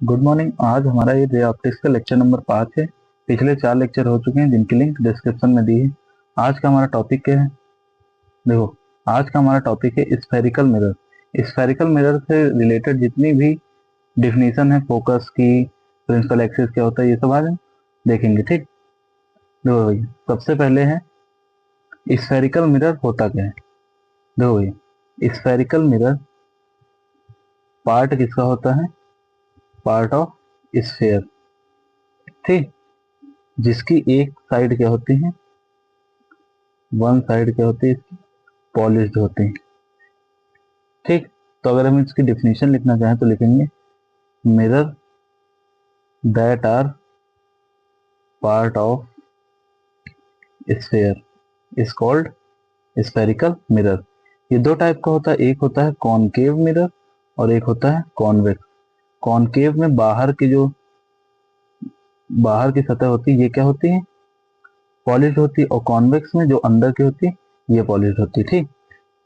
Good morning. आज हमारा ये रे ऑप्टिक्स का लेक्चर नंबर 5 है। पिछले 4 लेक्चर हो चुके हैं जिनकी लिंक डिस्क्रिप्शन में दी है। आज का हमारा टॉपिक क्या है? देखो, आज का हमारा टॉपिक है स्फेरिकल मिरर। स्फेरिकल मिरर से रिलेटेड जितनी भी डिफिनीशन है, फोकस की, प्रिंसिपल एक्सिस क्या होता है, ये सब आज हम देखेंगे। ठीक, देखो भैया, सबसे पहले है स्फेरिकल मिरर होता क्या है। देखो भैया, स्फेरिकल मिरर पार्ट किसका होता है? Part of sphere. ठीक, जिसकी एक साइड क्या होती है? वन साइड क्या होती है इसकी? पॉलिश्ड होती है। ठीक, तो अगर हम इसकी डिफिनीशन लिखना चाहें तो लिखेंगे mirror that are part of sphere is called spherical mirror. ये दो टाइप का होता है, एक होता है कॉनकेव मिरर और एक होता है कॉन्वेक्स। कॉनकेव में बाहर की सतह होती है, ये क्या होती है? पॉलिश होती है। और कॉन्वेक्स में जो अंदर की होती है, ये पॉलिश होती है। ठीक,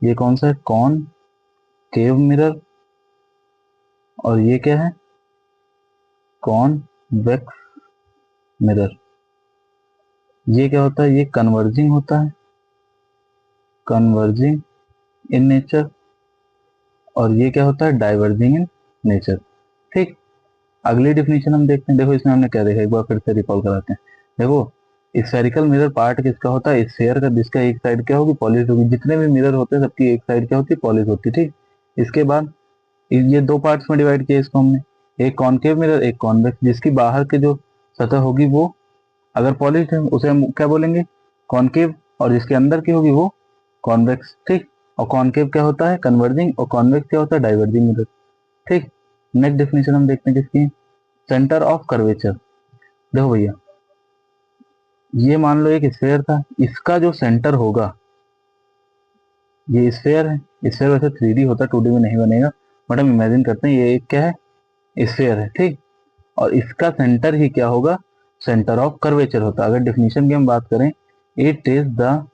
ये कौन सा है? Concave mirror. और ये क्या है? Convex mirror. ये क्या होता है? ये कन्वर्जिंग होता है, कन्वर्जिंग इन नेचर। और ये क्या होता है? Diverging in nature. ठीक, अगली डिफिनीशन हम देखते हैं। देखो, इसमें हमने क्या देखा, एक बार फिर से रिकॉल कराते हैं। देखो, स्फेरिकल मिरर पार्ट किसका होता है? स्फेयर का, जिसका एक साइड क्या होगी? पॉलिश होगी। जितने भी मिरर होते हैं सबकी एक साइड क्या होती है? पॉलिश होती है। ठीक, इसके बाद ये दो पार्ट्स में डिवाइड किया इसको हमने, एक कॉनकेव मिरर, एक कॉन्वेक्स। जिसकी बाहर की जो सतह होगी वो अगर पॉलिश है उसे हम क्या बोलेंगे? कॉनकेव। और जिसके अंदर की होगी वो कॉन्वेक्स। ठीक, और कॉनकेव क्या होता है? कन्वर्जिंग। और कॉन्वेक्स क्या होता है? Diverging mirror. ठीक, नेक्स्ट डेफिनेशन हम देखते हैं किसकी? Centre of curvature. देखो भैया, ये मान लो एक स्फेयर था, इसका जो सेंटर होगा, ये स्फेयर है। स्फेयर वैसे 3D होता है, 2D में नहीं बनेगा, बट हम इमेजिन करते हैं ये एक क्या है? स्फेयर है। ठीक, और इसका सेंटर ही क्या होगा? सेंटर ऑफ कर्वेचर होता है। अगर डिफिनीशन की हम बात करें, it is the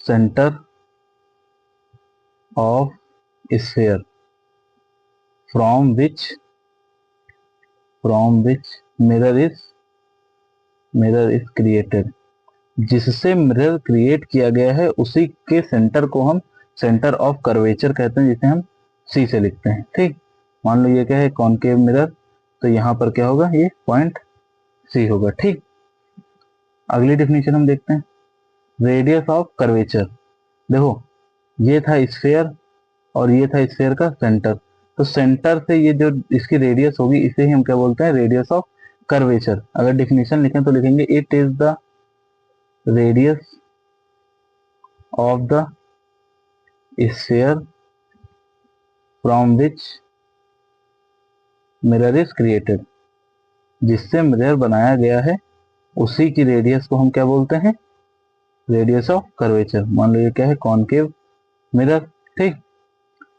centre of sphere from which mirror is created. जिससे मिरर क्रिएट किया गया है उसी के सेंटर को हम सेंटर ऑफ कर्वेचर कहते हैं, जिसे हम सी से लिखते हैं। ठीक, मान लो ये क्या है? कॉनकेव मिरर, तो यहाँ पर क्या होगा? ये पॉइंट सी होगा। ठीक, अगली डिफिनीशन हम देखते हैं, रेडियस ऑफ कर्वेचर। देखो, ये था स्फेयर और ये था स्फेयर का सेंटर, तो सेंटर से ये जो इसकी रेडियस होगी इसे ही हम क्या बोलते हैं? Radius of curvature. अगर डिफिनीशन लिखें तो लिखेंगे it is the radius of the sphere from which mirror is created. जिससे मिरर बनाया गया है उसी की रेडियस को हम क्या बोलते हैं? Radius of curvature. मान लो ये क्या है? Concave mirror. ठीक,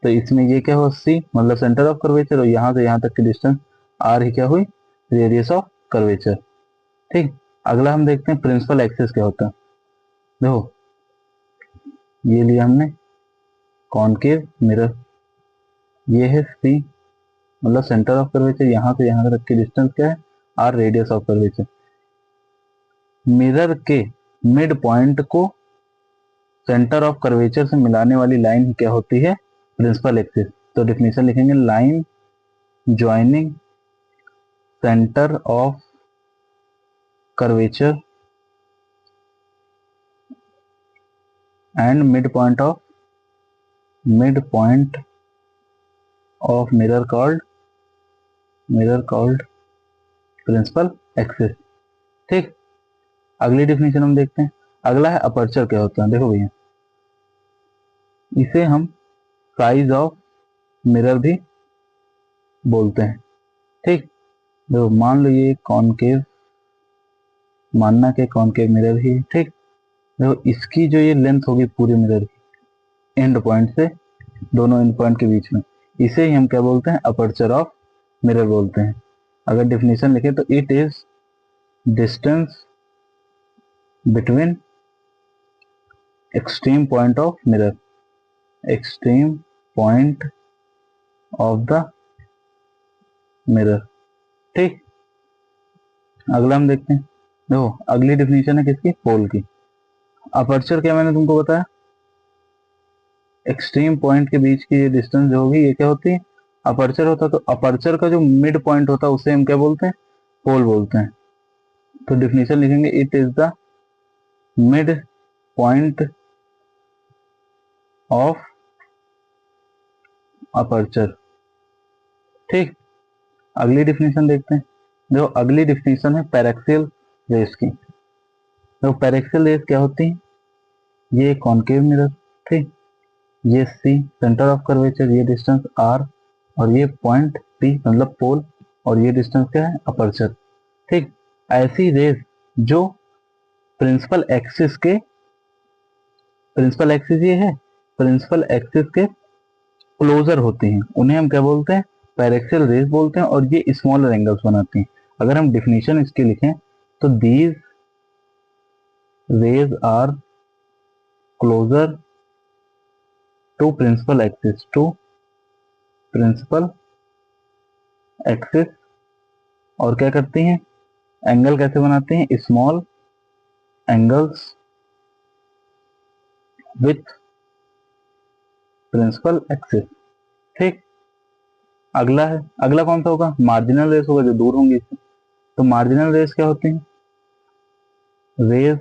तो इसमें ये क्या हो? सी मतलब सेंटर ऑफ कर्वेचर, और यहाँ से यहाँ तक की डिस्टेंस आर ही क्या हुई? Radius of curvature. ठीक, अगला हम देखते हैं प्रिंसिपल एक्सिस क्या होता है। देखो, ये लिया हमने कॉनकेव मिरर, ये है सी मतलब सेंटर ऑफ कर्वेचर, यहाँ से यहाँ तक की डिस्टेंस क्या है? R, radius of curvature. Mirror के मिड पॉइंट को सेंटर ऑफ कर्वेचर से मिलाने वाली लाइन क्या होती है? Principal axis. तो डिफिनेशन लिखेंगे, line joining centre of curvature and mid point of mirror called principal axis. ठीक, अगली डिफिनेशन हम देखते हैं। अगला है अपर्चर क्या होता है। देखो भैया, इसे हम साइज ऑफ मिरर भी बोलते हैं। ठीक, देखो मान लो ये कॉनकेव, मानना के कॉनकेव मिरर ही है। ठीक, देखो इसकी जो ये लेंथ होगी पूरे मिरर की एंड पॉइंट से दोनों एंड पॉइंट के बीच में, इसे ही हम क्या बोलते हैं? अपर्चर ऑफ मिरर बोलते हैं। अगर डिफिनेशन लिखे तो it is distance between extreme point of mirror, extreme point of the mirror. ठीक, अगला हम देखते हैं। देखो अगली डिफिनीशन है किसकी, पोल की। अपर्चर क्या मैंने तुमको बताया, एक्सट्रीम पॉइंट के बीच की ये डिस्टेंस जो होगी ये क्या होती है, अपर्चर होता है। तो अपर्चर का जो मिड पॉइंट होता है उसे हम क्या बोलते हैं, पोल बोलते हैं। तो डिफिनीशन लिखेंगे, it is the mid point of aperture. ठीक, अगली डिफिनीशन देखते हैं। जो अगली डिफिनीशन है पैरेक्सियल रेस की। तो पैरेक्सियल रेस क्या होती है, ये कॉनकेव मिरर, ठीक, ये सी सेंटर ऑफ कर्वेचर, ये डिस्टेंस आर, और ये पॉइंट पी मतलब पोल, और ये डिस्टेंस क्या है, अपर्चर। ठीक, ऐसी रेस जो प्रिंसिपल एक्सिस के, प्रिंसिपल एक्सिस ये है, प्रिंसिपल एक्सिस के क्लोजर होती हैं, उन्हें हम क्या बोलते हैं, पैरेक्सियल रेस बोलते हैं, और ये स्मॉलर एंगल्स बनाती हैं। अगर हम डिफिनीशन इसकी लिखें तो these rays are closer to principal axis, to principal axis, और क्या करती हैं, एंगल कैसे बनाते हैं, small angles with principal axis. ठीक, अगला है, अगला कौन सा होगा, मार्जिनल रेस होगा, जो दूर होंगी इससे। तो मार्जिनल रेस क्या होती है, rays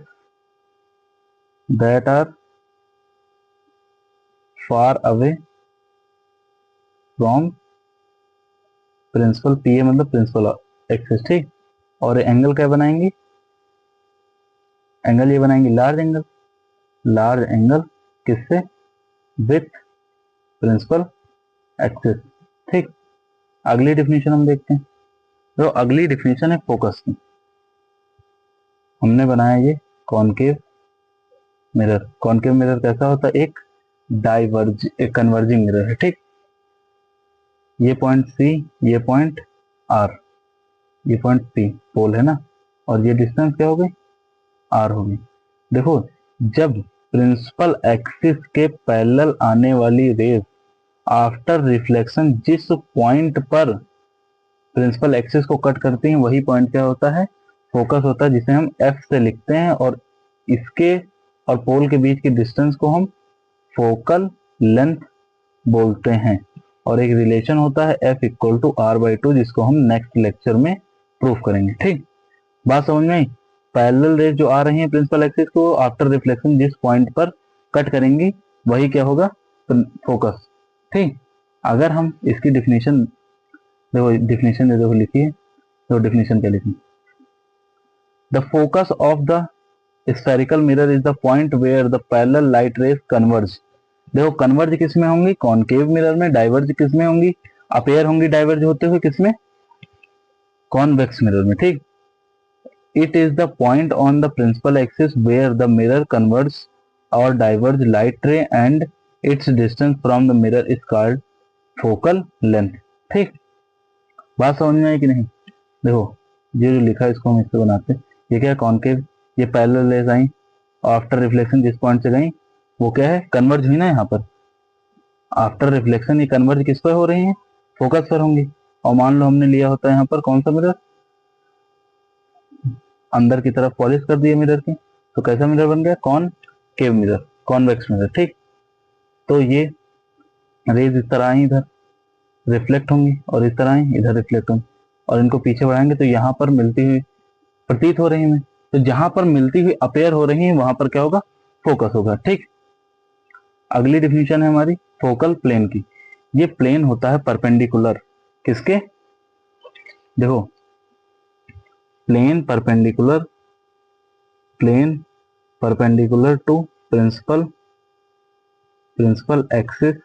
that are far away from principal, P A मतलब प्रिंसिपल एक्सिस। ठीक, और एंगल क्या बनाएंगे, एंगल ये बनाएंगे लार्ज एंगल, लार्ज एंगल किससे, विथ प्रिंसिपल एक्सिस। ठीक, अगली डिफिनीशन हम देखते हैं। तो अगली डिफिनीशन है फोकस की। हमने बनाया ये कॉनकेव मिरर। कॉनकेव मिरर कैसा होता है, एक एक कन्वर्जिंग मिरर है। ठीक, ये पॉइंट सी, ये पॉइंट आर, ये पॉइंट पी पोल है ना, और ये डिस्टेंस क्या हो गई, आर हो गई। देखो जब प्रिंसिपल एक्सिस के पैरेलल आने वाली रेज आफ्टर रिफ्लेक्शन जिस पॉइंट पर प्रिंसिपल एक्सिस को कट करती हैं वही पॉइंट क्या होता है, फोकस होता है, जिसे हम एफ से लिखते हैं, और इसके और पोल के बीच की डिस्टेंस को हम फोकल लेंथ बोलते हैं। और एक रिलेशन होता है F equal to R by two, जिसको हम नेक्स्ट लेक्चर में प्रूफ करेंगे। ठीक, बात समझ में आई। पैरेलल रेज जो आ रही है प्रिंसिपल एक्सिस को आफ्टर रिफ्लेक्शन जिस पॉइंट पर कट करेंगी वही क्या होगा, फोकस। ठीक, अगर हम इसकी डिफिनीशन देखो, डिफिनीशन देखो लिखी है, तो डिफिनीशन क्या लिखी, the focus of the spherical mirror is the point where the parallel light rays converge. देखो कन्वर्ज किस में होंगी, कॉनकेव मिरर में। डाइवर्ज किस में होंगी, अपेयर होंगी डाइवर्ज होते हुए किसमें, कॉन्वेक्स मिरर में। ठीक, it is the point on the principal axis where the mirror converges or diverges light ray and its distance from the mirror is called focal length। ठीक, बात समझ में आई कि नहीं। देखो ये जो लिखा है इसको हम इससे बनाते हैं। ये क्या है, कॉनकेव, ये पैरेलल रेज आई आफ्टर रिफ्लेक्शन जिस पॉइंट से गई वो क्या है, कन्वर्ज हुई ना यहाँ पर। आफ्टर रिफ्लेक्शन ये कन्वर्ज किस पर हो रही है, फोकस पर होंगी। और मान लो हमने लिया होता है यहाँ पर कौन सा मिरर, अंदर की तरफ पॉलिश कर दिए मिरर की, तो कैसा मिरर बन गया, कॉनकेव मिरर, कॉन्वेक्स मिरर। ठीक, तो ये रेज इस तरह आई इधर रिफ्लेक्ट होंगी, और इस तरह आई इधर रिफ्लेक्ट होंगी, और इनको पीछे बढ़ाएंगे तो यहाँ पर मिलती हुई प्रतीत हो रही है। तो जहां पर मिलती हुई अपेयर हो रही है वहां पर क्या होगा, फोकस होगा। ठीक, अगली डिफिनीशन है हमारी फोकल प्लेन की। ये प्लेन होता है परपेंडिकुलर किसके, देखो plane perpendicular, plane perpendicular to principal axis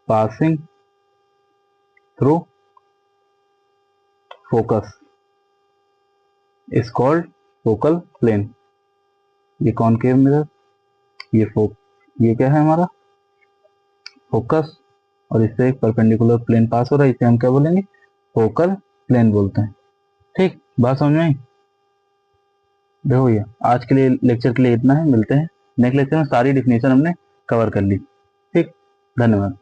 passing through focus is called focal plane. ये कॉनकेव मिरर, ये क्या है हमारा फोकस, और इससे एक परपेंडिकुलर प्लेन पास हो रहा है, इसे हम क्या बोलेंगे, फोकल प्लेन बोलते हैं। ठीक, बात समझ में आई। देखो ये आज के लिए लेक्चर के लिए इतना है, मिलते हैं नेक्स्ट लेक्चर में। सारी डिफिनेशन हमने कवर कर ली। ठीक, धन्यवाद।